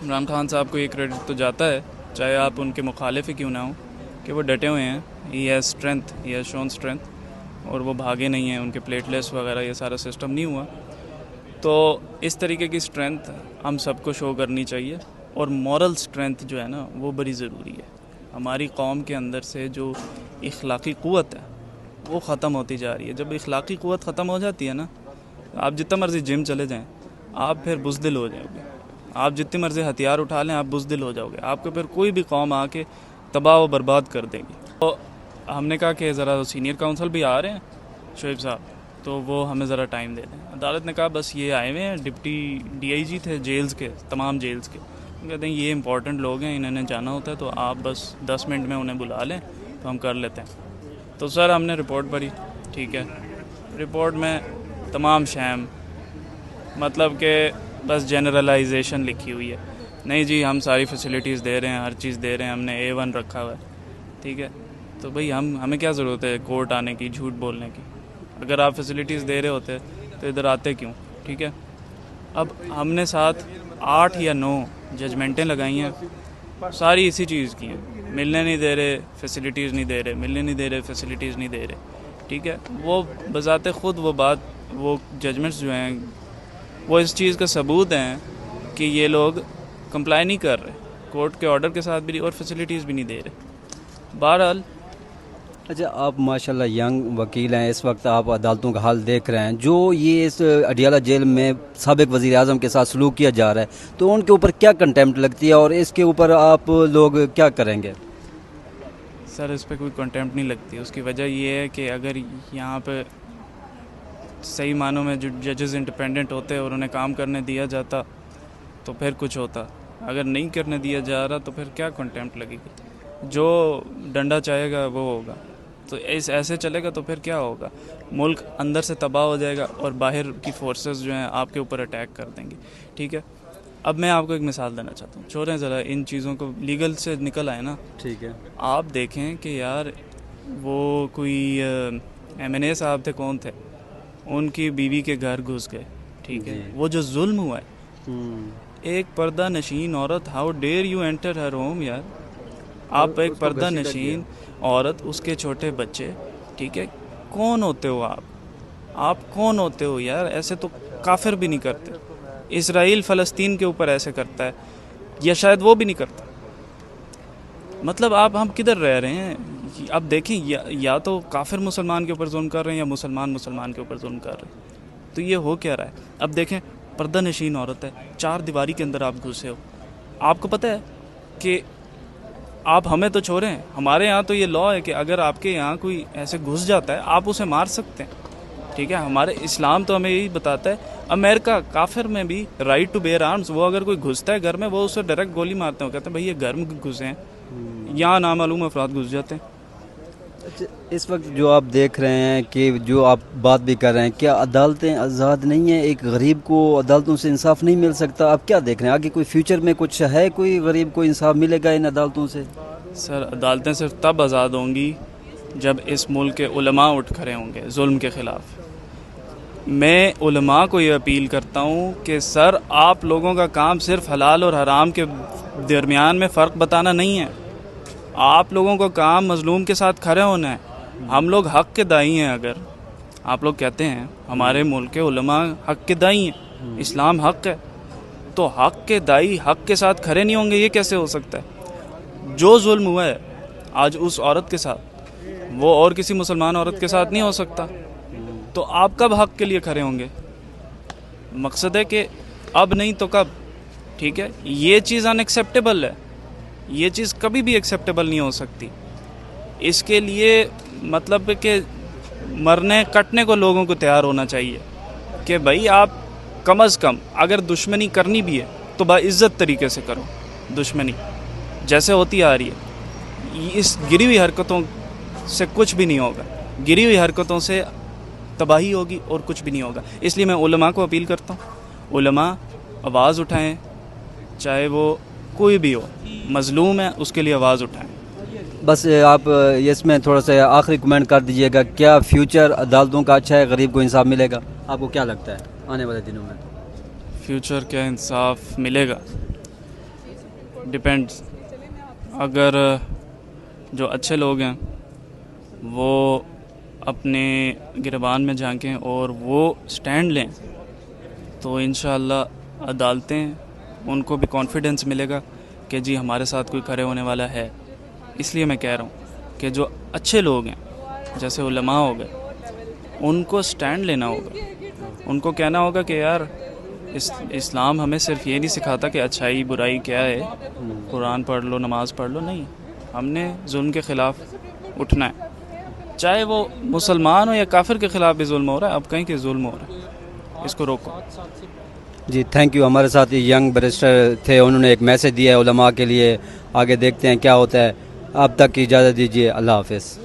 इमरान खान साहब को ये क्रेडिट तो जाता है, चाहे आप उनके मुखालिफ ही क्यों ना हो, कि वो डटे हुए हैं. He has strength, he has shown strength, और वो भागे नहीं हैं, उनके प्लेटलेट्स वगैरह ये सारा सिस्टम नहीं हुआ. तो इस तरीके की स्ट्रेंथ हम सबको शो करनी चाहिए. और मॉरल स्ट्रेंथ जो है ना वो बड़ी ज़रूरी है. हमारी कौम के अंदर से जो इखलाकी क़ुव्वत है वो ख़त्म होती जा रही है. जब इखलाकी क़ुव्वत ख़त्म हो जाती है ना, आप जितना मर्ज़ी जिम चले जाएं, आप फिर बुज़दिल हो जाओगे. आप जितनी मर्ज़ी हथियार उठा लें, आप बुज़दिल हो जाओगे. आपको फिर कोई भी कौम आके तबाह व बर्बाद कर देगी. तो हमने कहा कि ज़रा सीनियर काउंसिल भी आ रहे हैं शोएब साहब, तो वो हमें ज़रा टाइम दे दें. अदालत ने कहा बस ये आए हुए हैं, डिप्टी DIG थे जेल्स के, तमाम जेल्स के. कहते हैं ये इंपॉर्टेंट लोग हैं, इन्होंने जाना होता है, तो आप बस 10 मिनट में उन्हें बुला लें तो हम कर लेते हैं. तो सर हमने रिपोर्ट भरी, ठीक है. रिपोर्ट में तमाम शैम, मतलब कि बस जनरलाइजेशन लिखी हुई है. नहीं जी हम सारी फैसिलिटीज़ दे रहे हैं, हर चीज़ दे रहे हैं, हमने A1 रखा हुआ है, ठीक है. तो भाई हमें क्या ज़रूरत है कोर्ट आने की, झूठ बोलने की. अगर आप फैसिलिटीज़ दे रहे होते तो इधर आते क्यों, ठीक है. अब हमने साथ 8 या 9 जजमेंटें लगाई हैं, सारी इसी चीज़ की हैं. मिलने नहीं दे रहे, फैसिलिटीज़ नहीं दे रहे, मिलने नहीं दे रहे, फैसिलिटीज़ नहीं दे रहे, ठीक है. वो बज़ाते ख़ुद वो बात, वो जजमेंट्स जो हैं वो इस चीज़ का सबूत हैं कि ये लोग कंप्लाई नहीं कर रहे कोर्ट के ऑर्डर के साथ भी, और फैसिलिटीज़ भी नहीं दे रहे. बहरहाल अच्छा, आप माशाल्लाह यंग वकील हैं, इस वक्त आप अदालतों का हाल देख रहे हैं. जो ये इस अडियाला जेल में साबिक वज़ीर आज़म के साथ सलूक किया जा रहा है, तो उनके ऊपर क्या कंटेम्प्ट लगती है और इसके ऊपर आप लोग क्या करेंगे? सर इस पर कोई कंटेम्प्ट नहीं लगती. उसकी वजह ये है कि अगर यहाँ पे सही मानों में जो जजेस इंडिपेंडेंट होते और उन्हें काम करने दिया जाता तो फिर कुछ होता. अगर नहीं करने दिया जा रहा तो फिर क्या कंटेम्प्ट लगेगी. जो डंडा चाहेगा वो होगा. तो ऐसे चलेगा तो फिर क्या होगा, मुल्क अंदर से तबाह हो जाएगा और बाहर की फोर्सेस जो हैं आपके ऊपर अटैक कर देंगी, ठीक है. अब मैं आपको एक मिसाल देना चाहता हूँ. छोड़ें ज़रा इन चीज़ों को, लीगल से निकल आए ना. ठीक है. आप देखें कि यार वो कोई MNA साहब थे, कौन थे, उनकी बीवी के घर घुस गए, ठीक है. वो जो जुल्म हुआ है, एक पर्दा नशीन औरत, how dare you enter her home यार. आप एक पर्दा नशीन औरत, उसके छोटे बच्चे, ठीक है. कौन होते हो आप कौन होते हो यार. ऐसे तो काफिर भी नहीं करते. इसराइल फ़लस्तीन के ऊपर ऐसे करता है, या शायद वो भी नहीं करता. मतलब हम किधर रह रहे हैं. अब देखें, या तो काफिर मुसलमान के ऊपर जुल्म कर रहे हैं, या मुसलमान के ऊपर जुल्म कर रहे हैं. तो ये हो क्या रहा है. अब देखें, पर्दा नशीन औरत है, 4 दीवारी के अंदर आप घुसे हो. आपको पता है कि आप हमें तो छोड़ें, हमारे यहाँ तो ये लॉ है कि अगर आपके यहाँ कोई ऐसे घुस जाता है आप उसे मार सकते हैं, ठीक है. हमारे इस्लाम तो हमें यही बताता है. अमेरिका काफिर में भी राइट टू बेयर आर्म्स. वो अगर कोई घुसता है घर में, वो उसे डायरेक्ट गोली मारते हैं. कहते हैं भाई ये घर में घुसे हैं. यहाँ नामालूम अफराद घुस जाते हैं. अच्छा, इस वक्त जो आप देख रहे हैं कि जो आप बात भी कर रहे हैं, क्या अदालतें आज़ाद नहीं हैं? एक गरीब को अदालतों से इंसाफ नहीं मिल सकता? आप क्या देख रहे हैं आगे, कोई फ्यूचर में कुछ है, कोई गरीब को इंसाफ मिलेगा इन अदालतों से? सर अदालतें सिर्फ तब आज़ाद होंगी जब इस मुल्क के उलमा उठ खड़े होंगे जुल्म के ख़िलाफ़. मैं उलमा को ये अपील करता हूँ कि सर आप लोगों का काम सिर्फ हलाल और हराम के दरमियान में फ़र्क बताना नहीं है. आप लोगों का काम मज़लूम के साथ खड़े होना है. हम लोग हक़ के दाई हैं. अगर आप लोग कहते हैं हमारे मुल्क के उलमा हक़ के दाई हैं, इस्लाम हक़ है, तो हक़ के दाई हक़ के साथ खड़े नहीं होंगे, ये कैसे हो सकता है. जो जुल्म हुआ है आज उस औरत के साथ, वो और किसी मुसलमान औरत के साथ नहीं हो सकता. तो आप कब हक़ के लिए खड़े होंगे. मकसद है कि अब नहीं तो कब, ठीक है. ये चीज़ अनएक्सेप्टेबल है. ये चीज़ कभी भी एक्सेप्टेबल नहीं हो सकती. इसके लिए मतलब कि मरने कटने को लोगों को तैयार होना चाहिए कि भाई आप कम अज़ कम अगर दुश्मनी करनी भी है तो बाइज़्ज़त तरीके से करो. दुश्मनी जैसे होती आ रही है, इस गिरी हुई हरकतों से कुछ भी नहीं होगा. गिरी हुई हरकतों से तबाही होगी और कुछ भी नहीं होगा. इसलिए मैं उलमा को अपील करता हूँ, उलमा आवाज़ उठाएं, चाहे वो कोई भी हो, मज़लूम है उसके लिए आवाज़ उठाएं. बस आप इसमें थोड़ा सा आखिरी कमेंट कर दीजिएगा, क्या फ्यूचर अदालतों का अच्छा है, गरीब को इंसाफ मिलेगा? आपको क्या लगता है आने वाले दिनों में? फ्यूचर क्या इंसाफ मिलेगा. ڈپینڈس. اگر جو اچھے لوگ ہیں وہ اپنے گربان میں جھانکیں اور وہ سٹینڈ لیں تو انشاءاللہ عدالتیں ان کو بھی کانفیڈنس ملے گا کہ جی ہمارے ساتھ کوئی کھڑے ہونے والا ہے. اس لیے میں کہہ رہا ہوں کہ جو اچھے لوگ ہیں جیسے علماء ہو گئے ان کو سٹینڈ لینا ہوگا. ان کو کہنا ہوگا کہ یار اسلام ہمیں صرف یہ نہیں سکھاتا کہ اچھائی برائی کیا ہے, قرآن پڑھ لو نماز پڑھ لو, نہیں, ہم نے ظلم کے خلاف اٹھنا ہے, چاہے وہ مسلمان ہو یا کافر کے خلاف بھی ظلم ہو رہا ہے. اب کہیں کہ ظلم ہو رہا ہے, اس کو روکو. جی تھینک یو. ہمارے ساتھ یہ ینگ بیرسٹر تھے, انہوں نے ایک میسج دیا ہے علماء کے لیے. آگے دیکھتے ہیں کیا ہوتا ہے. اب تک کی اجازت دیجیے. اللہ حافظ.